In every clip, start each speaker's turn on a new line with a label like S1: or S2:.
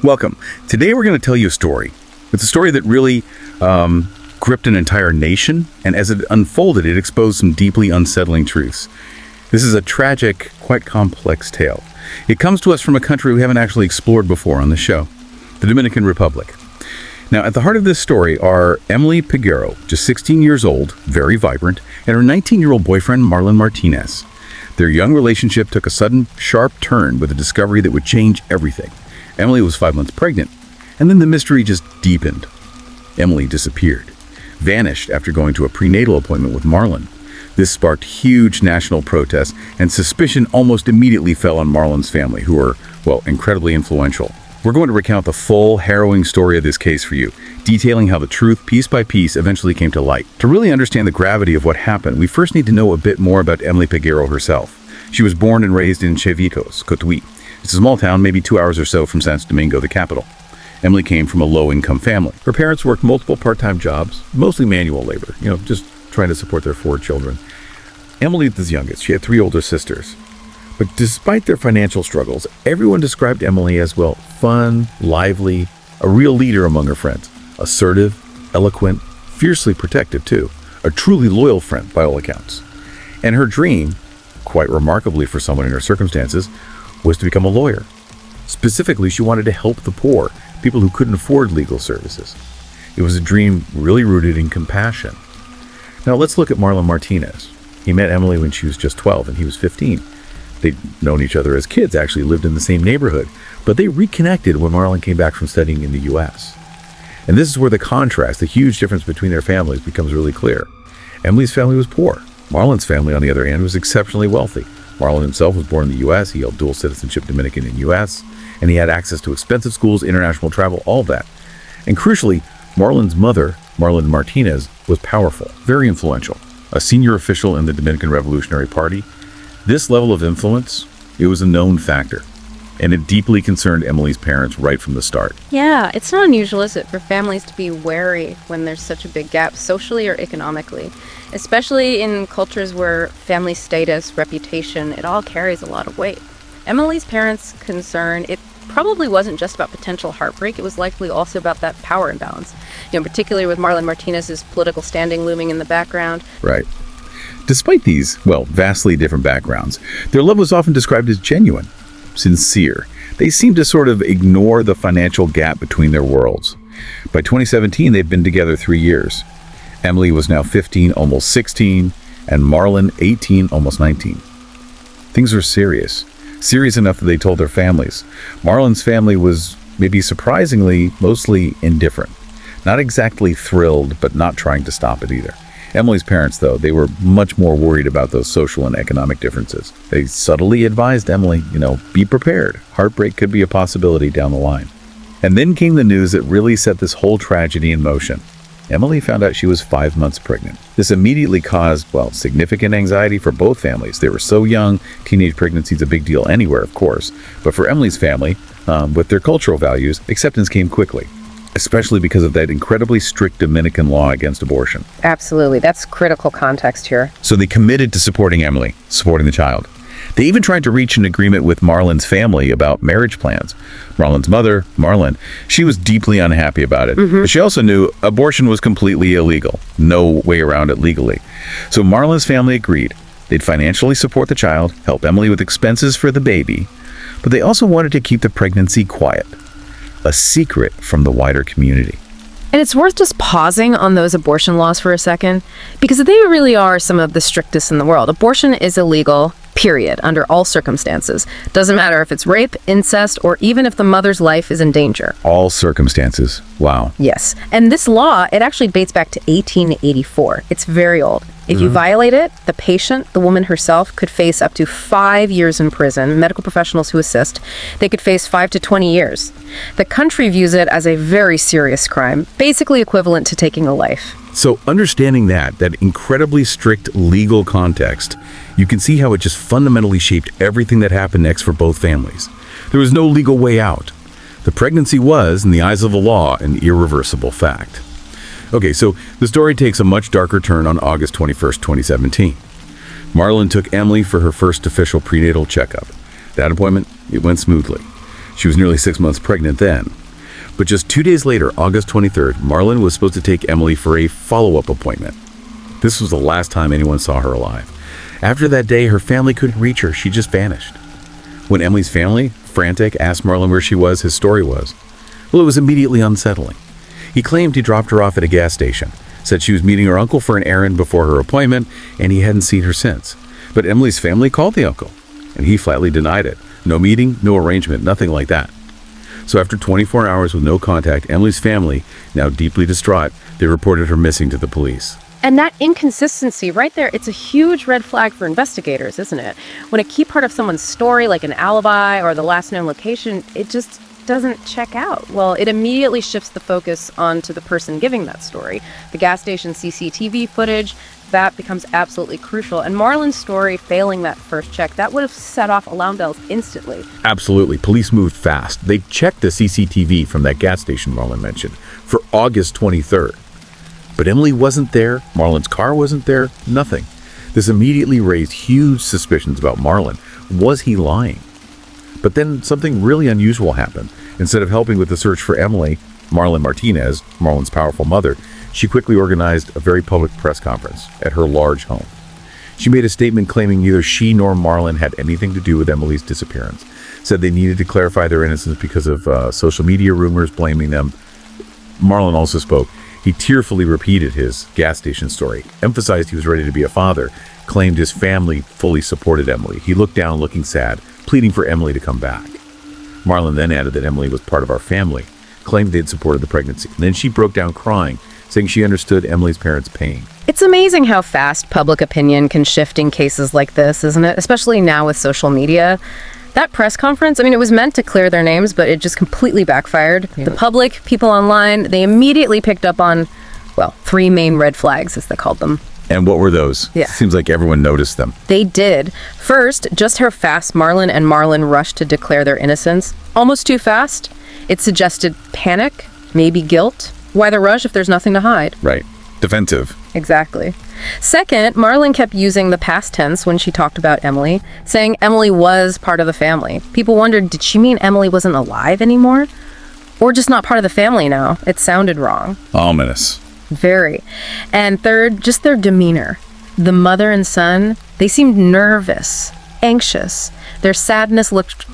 S1: Welcome. Today we're going to tell you a story. It's a story that really gripped an entire nation, and as it unfolded, it exposed some deeply unsettling truths. This is a tragic, quite complex tale. It comes to us from a country we haven't actually explored before on the show, the Dominican Republic. Now, at the heart of this story are Emely Peguero, just 16 years old, very vibrant, and her 19-year-old boyfriend, Marlon Martinez. Their young relationship took a sudden, sharp turn with a discovery that would change everything. Emely was 5 months pregnant, and then the mystery just deepened. Emely disappeared, vanished after going to a prenatal appointment with Marlon. This sparked huge national protests, and suspicion almost immediately fell on Marlon's family, who were, incredibly influential. We're going to recount the full, harrowing story of this case for you, detailing how the truth, piece by piece, eventually came to light. To really understand the gravity of what happened, we first need to know a bit more about Emely Peguero herself. She was born and raised in Chevitos, Cotuí. It's a small town, maybe 2 hours or so from Santo Domingo, the capital. Emely came from a low-income family. Her parents worked multiple part-time jobs, mostly manual labor, just trying to support their 4 children. Emely was the youngest. She had 3 older sisters. But despite their financial struggles, everyone described Emely as, fun, lively, a real leader among her friends. Assertive, eloquent, fiercely protective, too. A truly loyal friend, by all accounts. And her dream, quite remarkably for someone in her circumstances, was to become a lawyer. Specifically, she wanted to help the poor, people who couldn't afford legal services. It was a dream really rooted in compassion. Now let's look at Marlon Martinez. He met Emely when she was just 12 and he was 15. They'd known each other as kids, actually lived in the same neighborhood, but they reconnected when Marlon came back from studying in the U.S. And this is where the contrast, the huge difference between their families becomes really clear. Emely's family was poor. Marlon's family, on the other hand, was exceptionally wealthy. Marlon himself was born in the U.S., he held dual citizenship, Dominican and U.S., and he had access to expensive schools, international travel, all of that. And crucially, Marlon's mother, Marin Martinez, was powerful, very influential, a senior official in the Dominican Revolutionary Party. This level of influence, it was a known factor, and it deeply concerned Emely's parents right from the start.
S2: Yeah, it's not unusual, is it, for families to be wary when there's such a big gap, socially or economically, especially in cultures where family status, reputation, it all carries a lot of weight. Emely's parents' concern, it probably wasn't just about potential heartbreak, it was likely also about that power imbalance, particularly with Marlon Martinez's political standing looming in the background.
S1: Right. Despite these, vastly different backgrounds, their love was often described as genuine, sincere. They seemed to sort of ignore the financial gap between their worlds. By 2017, they'd been together 3 years. Emely was now 15, almost 16, and Marlon 18, almost 19. Things were serious enough that they told their families. Marlon's family was, maybe surprisingly, mostly indifferent. Not exactly thrilled, but not trying to stop it either. Emely's parents, though, they were much more worried about those social and economic differences. They subtly advised Emely, be prepared. Heartbreak could be a possibility down the line. And then came the news that really set this whole tragedy in motion. Emely found out she was 5 months pregnant. This immediately caused, significant anxiety for both families. They were so young, teenage pregnancy is a big deal anywhere, of course. But for Emely's family, with their cultural values, acceptance came quickly, especially because of that incredibly strict Dominican law against abortion.
S2: Absolutely, that's critical context here.
S1: So they committed to supporting Emely, supporting the child. They even tried to reach an agreement with Marlon's family about marriage plans. Marlon's mother, Marlon, she was deeply unhappy about it. But she also knew abortion was completely illegal. No way around it legally. So Marlon's family agreed. They'd financially support the child, help Emely with expenses for the baby, but they also wanted to keep the pregnancy quiet, a secret from the wider community.
S2: And it's worth just pausing on those abortion laws for a second, because they really are some of the strictest in the world. Abortion is illegal, period, under all circumstances. Doesn't matter if it's rape, incest, or even if the mother's life is in danger.
S1: All circumstances. Wow.
S2: Yes. And this law, it actually dates back to 1884. It's very old. If you violate it, the patient, the woman herself, could face up to 5 years in prison. Medical professionals who assist, they could face 5 to 20 years. The country views it as a very serious crime, basically equivalent to taking a life.
S1: So understanding that incredibly strict legal context, you can see how it just fundamentally shaped everything that happened next for both families. There was no legal way out. The pregnancy was, in the eyes of the law, an irreversible fact. Okay, so the story takes a much darker turn on August 21st, 2017. Marlon took Emely for her first official prenatal checkup. That appointment, it went smoothly. She was nearly 6 months pregnant then. But just 2 days later, August 23rd, Marlon was supposed to take Emely for a follow-up appointment. This was the last time anyone saw her alive. After that day, her family couldn't reach her. She just vanished. When Emely's family, frantic, asked Marlon where she was, his story was, well, it was immediately unsettling. He claimed he dropped her off at a gas station, said she was meeting her uncle for an errand before her appointment, and he hadn't seen her since. But Emely's family called the uncle, and he flatly denied it. No meeting, no arrangement, nothing like that. So after 24 hours with no contact, Emely's family, now deeply distraught, they reported her missing to the police.
S2: And that inconsistency right there, it's a huge red flag for investigators, isn't it? When a key part of someone's story, like an alibi or the last known location, it just doesn't check out. Well, it immediately shifts the focus onto the person giving that story. The gas station CCTV footage, that becomes absolutely crucial. And Marlon's story failing that first check, that would have set off alarm bells instantly.
S1: Absolutely. Police moved fast. They checked the CCTV from that gas station Marlon mentioned for August 23rd. But Emely wasn't there, Marlon's car wasn't there, nothing. This immediately raised huge suspicions about Marlon. Was he lying? But then something really unusual happened. Instead of helping with the search for Emely, Marlon Martinez, Marlon's powerful mother, she quickly organized a very public press conference at her large home. She made a statement claiming neither she nor Marlon had anything to do with Emely's disappearance, said they needed to clarify their innocence because of social media rumors blaming them. Marlon also spoke. He tearfully repeated his gas station story, emphasized he was ready to be a father, claimed his family fully supported Emely. He looked down looking sad, pleading for Emely to come back. Marlon then added that Emely was part of our family, claimed they'd supported the pregnancy. And then she broke down crying, saying she understood Emely's parents' pain.
S2: It's amazing how fast public opinion can shift in cases like this, isn't it? Especially now with social media. That press conference, I mean, it was meant to clear their names, but it just completely backfired. Yeah. The public, people online, they immediately picked up on, well, 3 main red flags, as they called them.
S1: And what were those?
S2: Yeah.
S1: Seems like everyone noticed them.
S2: They did. First, just how fast Marlon and Marlon rushed to declare their innocence. Almost too fast. It suggested panic, maybe guilt. Why the rush if there's nothing to hide?
S1: Right. Defensive.
S2: Exactly. Second, Marlon kept using the past tense when she talked about Emely, saying Emely was part of the family. People wondered, did she mean Emely wasn't alive anymore? Or just not part of the family now? It sounded wrong.
S1: Ominous.
S2: Very. And third, just their demeanor. The mother and son, they seemed nervous, anxious. Their sadness looked,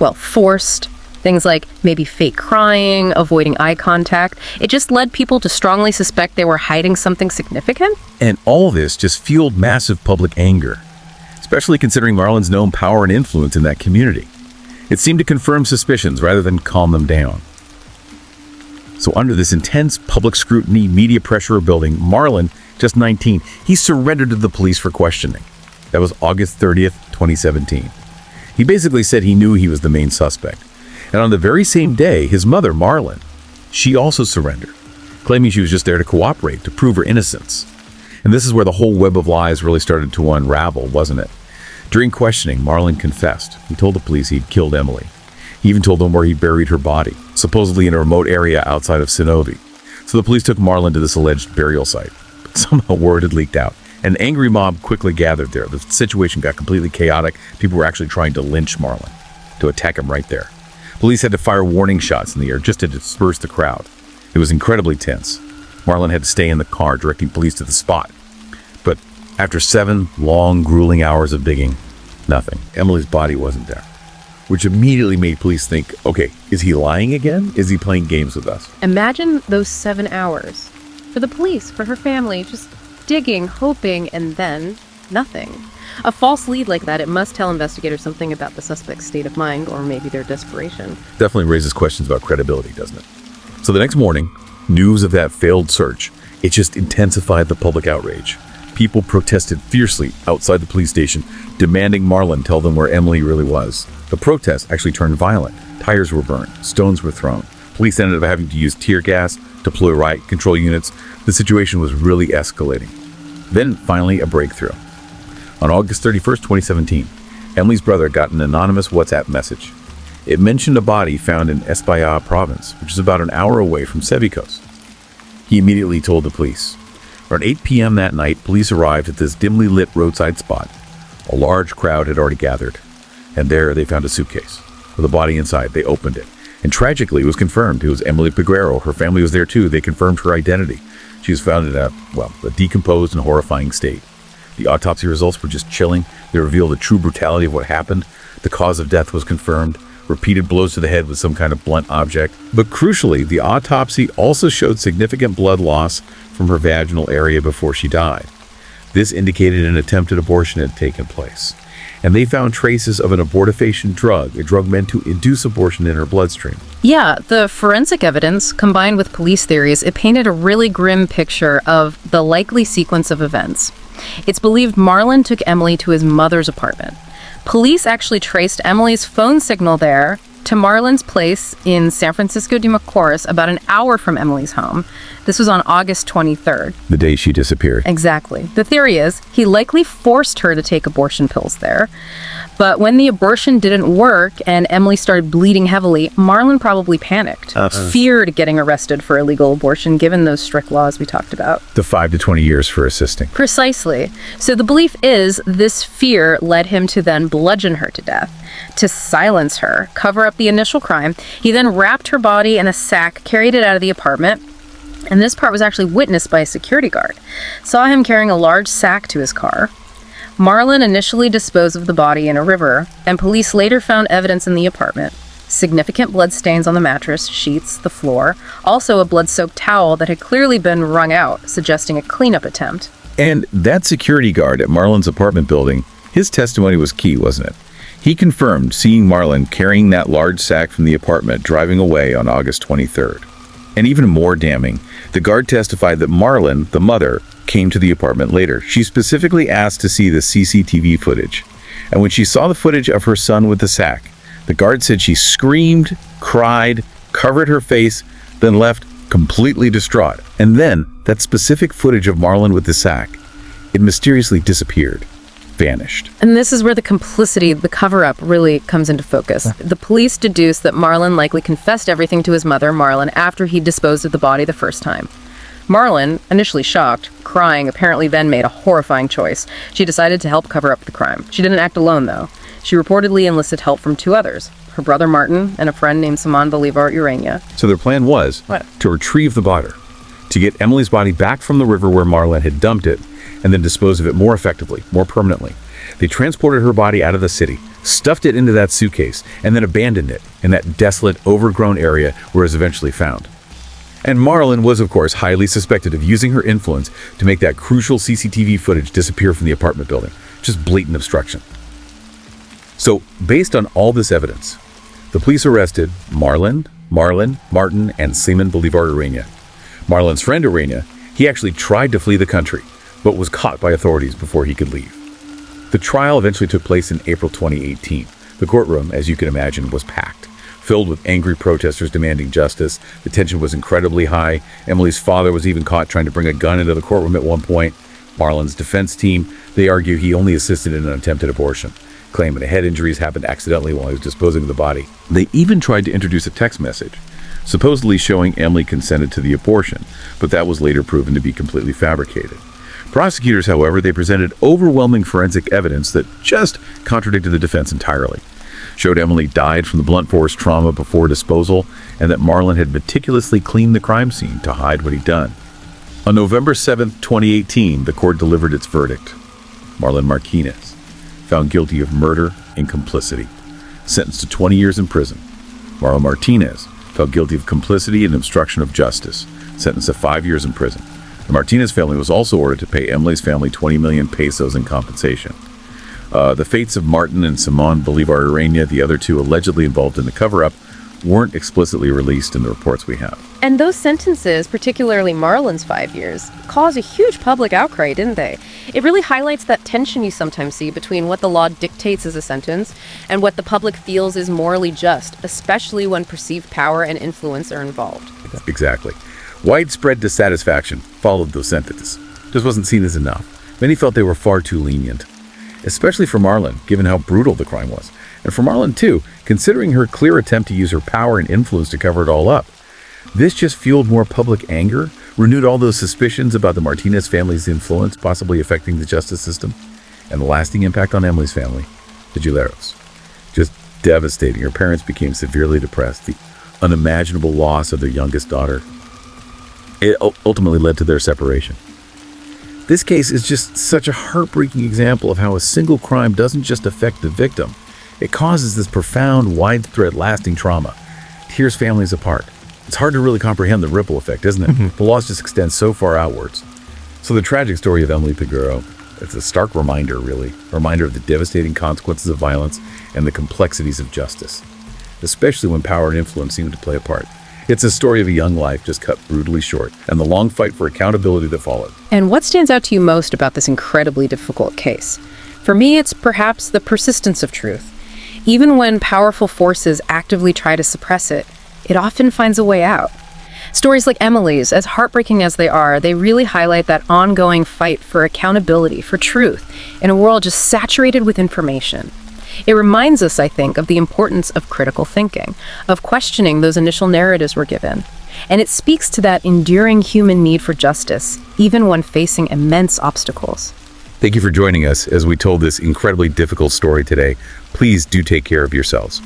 S2: well, forced. Things like maybe fake crying, avoiding eye contact. It just led people to strongly suspect they were hiding something significant.
S1: And all this just fueled massive public anger, especially considering Marlon's known power and influence in that community. It seemed to confirm suspicions rather than calm them down. So under this intense public scrutiny, media pressure building, Marlon, just 19, he surrendered to the police for questioning. That was August 30th, 2017. He basically said he knew he was the main suspect. And on the very same day, his mother, Marlon, she also surrendered, claiming she was just there to cooperate, to prove her innocence. And this is where the whole web of lies really started to unravel, wasn't it? During questioning, Marlon confessed. He told the police he'd killed Emely. He even told them where he buried her body, supposedly in a remote area outside of Sinovi. So the police took Marlon to this alleged burial site. But somehow word had leaked out. An angry mob quickly gathered there. The situation got completely chaotic. People were actually trying to lynch Marlon, to attack him right there. Police had to fire warning shots in the air just to disperse the crowd. It was incredibly tense. Marlon had to stay in the car, directing police to the spot. But after 7 long, grueling hours of digging, nothing. Emely's body wasn't there, which immediately made police think, okay, is he lying again? Is he playing games with us?
S2: Imagine those 7 hours. For the police, for her family, just digging, hoping, and then nothing. A false lead like that, it must tell investigators something about the suspect's state of mind or maybe their desperation.
S1: Definitely raises questions about credibility, doesn't it? So the next morning, news of that failed search, it just intensified the public outrage. People protested fiercely outside the police station, demanding Marlon tell them where Emely really was. The protest actually turned violent. Tires were burned, stones were thrown. Police ended up having to use tear gas, deploy riot control units. The situation was really escalating. Then, finally, a breakthrough. On August 31st, 2017, Emely's brother got an anonymous WhatsApp message. It mentioned a body found in España province, which is about an hour away from Sevicos. He immediately told the police. Around 8 p.m. that night, police arrived at this dimly lit roadside spot. A large crowd had already gathered, and there they found a suitcase. with the body inside. They opened it. And tragically, it was confirmed. It was Emely Peguero. Her family was there too. They confirmed her identity. She was found in a decomposed and horrifying state. The autopsy results were just chilling. They revealed the true brutality of what happened. The cause of death was confirmed. Repeated blows to the head with some kind of blunt object. But crucially, the autopsy also showed significant blood loss from her vaginal area before she died. This indicated an attempted abortion had taken place. And they found traces of an abortifacient drug, a drug meant to induce abortion in her bloodstream.
S2: Yeah, the forensic evidence, combined with police theories, it painted a really grim picture of the likely sequence of events. It's believed Marlon took Emely to his mother's apartment. Police actually traced Emily's phone signal there to Marlon's place in San Francisco de Macorís, about an hour from Emily's home. This was on August 23rd.
S1: The day she disappeared.
S2: Exactly. The theory is he likely forced her to take abortion pills there. But when the abortion didn't work and Emely started bleeding heavily, Marlon probably panicked, feared getting arrested for illegal abortion, given those strict laws we talked about.
S1: The 5 to 20 years for assisting.
S2: Precisely. So the belief is this fear led him to then bludgeon her to death, to silence her, cover up the initial crime. He then wrapped her body in a sack, carried it out of the apartment, and this part was actually witnessed by a security guard. Saw him carrying a large sack to his car. Marlon initially disposed of the body in a river, and police later found evidence in the apartment. Significant blood stains on the mattress, sheets, the floor, also a blood-soaked towel that had clearly been wrung out, suggesting a cleanup attempt.
S1: And that security guard at Marlon's apartment building, his testimony was key, wasn't it? He confirmed seeing Marlon carrying that large sack from the apartment driving away on August 23rd. And even more damning, the guard testified that Marlon, the mother, came to the apartment later. She specifically asked to see the CCTV footage. And when she saw the footage of her son with the sack, the guard said she screamed, cried, covered her face, then left completely distraught. And then, that specific footage of Marlon with the sack, it mysteriously disappeared. Vanished.
S2: And this is where the complicity, the cover-up, really comes into focus. The police deduced that Marlon likely confessed everything to his mother, Marlon, after he disposed of the body the first time. Marlon, initially shocked, crying, apparently then made a horrifying choice. She decided to help cover up the crime. She didn't act alone, though. She reportedly enlisted help from 2 others, her brother Martin and a friend named Simon Bolivar Urania.
S1: So their plan was to retrieve the body, to get Emily's body back from the river where Marlon had dumped it, and then dispose of it more effectively, more permanently. They transported her body out of the city, stuffed it into that suitcase, and then abandoned it in that desolate, overgrown area where it was eventually found. And Marlon was, of course, highly suspected of using her influence to make that crucial CCTV footage disappear from the apartment building. Just blatant obstruction. So, based on all this evidence, the police arrested Marlon, Martin, and Simon Bolivar Urania. Marlon's friend Urania, he actually tried to flee the country, but was caught by authorities before he could leave. The trial eventually took place in April 2018. The courtroom, as you can imagine, was packed, filled with angry protesters demanding justice. The tension was incredibly high. Emily's father was even caught trying to bring a gun into the courtroom at one point. Marlon's defense team, they argue he only assisted in an attempted abortion, claiming the head injuries happened accidentally while he was disposing of the body. They even tried to introduce a text message, supposedly showing Emely consented to the abortion, but that was later proven to be completely fabricated. Prosecutors, however, they presented overwhelming forensic evidence that just contradicted the defense entirely. Showed Emely died from the blunt force trauma before disposal, and that Marlon had meticulously cleaned the crime scene to hide what he'd done. On November 7, 2018, the court delivered its verdict. Marlon Martinez, found guilty of murder and complicity, sentenced to 20 years in prison. Marlon Martinez, found guilty of complicity and obstruction of justice, sentenced to 5 years in prison. The Martinez family was also ordered to pay Emily's family 20 million pesos in compensation. The fates of Martin and Simon Bolivar Urania, the other 2 allegedly involved in the cover-up, weren't explicitly released in the reports we have.
S2: And those sentences, particularly Marlon's 5 years, caused a huge public outcry, didn't they? It really highlights that tension you sometimes see between what the law dictates as a sentence and what the public feels is morally just, especially when perceived power and influence are involved.
S1: Exactly. Widespread dissatisfaction followed those sentences. Just wasn't seen as enough. Many felt they were far too lenient, especially for Marlon, given how brutal the crime was. And for Marlon, too, considering her clear attempt to use her power and influence to cover it all up. This just fueled more public anger, renewed all those suspicions about the Martinez family's influence possibly affecting the justice system, and the lasting impact on Emily's family, the Gileros, just devastating. Her parents became severely depressed. The unimaginable loss of their youngest daughter, it ultimately led to their separation. This case is just such a heartbreaking example of how a single crime doesn't just affect the victim. It causes this profound, widespread, lasting trauma. It tears families apart. It's hard to really comprehend the ripple effect, isn't it? The loss just extends so far outwards. So the tragic story of Emely Peguero, it's a stark reminder, really. A reminder of the devastating consequences of violence and the complexities of justice, especially when power and influence seem to play a part. It's a story of a young life just cut brutally short, and the long fight for accountability that followed.
S2: And what stands out to you most about this incredibly difficult case? For me, it's perhaps the persistence of truth. Even when powerful forces actively try to suppress it, it often finds a way out. Stories like Emely's, as heartbreaking as they are, they really highlight that ongoing fight for accountability, for truth, in a world just saturated with information. It reminds us, I think, of the importance of critical thinking, of questioning those initial narratives we're given. And it speaks to that enduring human need for justice, even when facing immense obstacles.
S1: Thank you for joining us as we told this incredibly difficult story today. Please do take care of yourselves.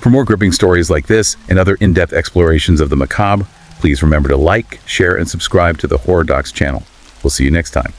S1: For more gripping stories like this and other in-depth explorations of the macabre, please remember to like, share, and subscribe to the Horror Docs channel. We'll see you next time.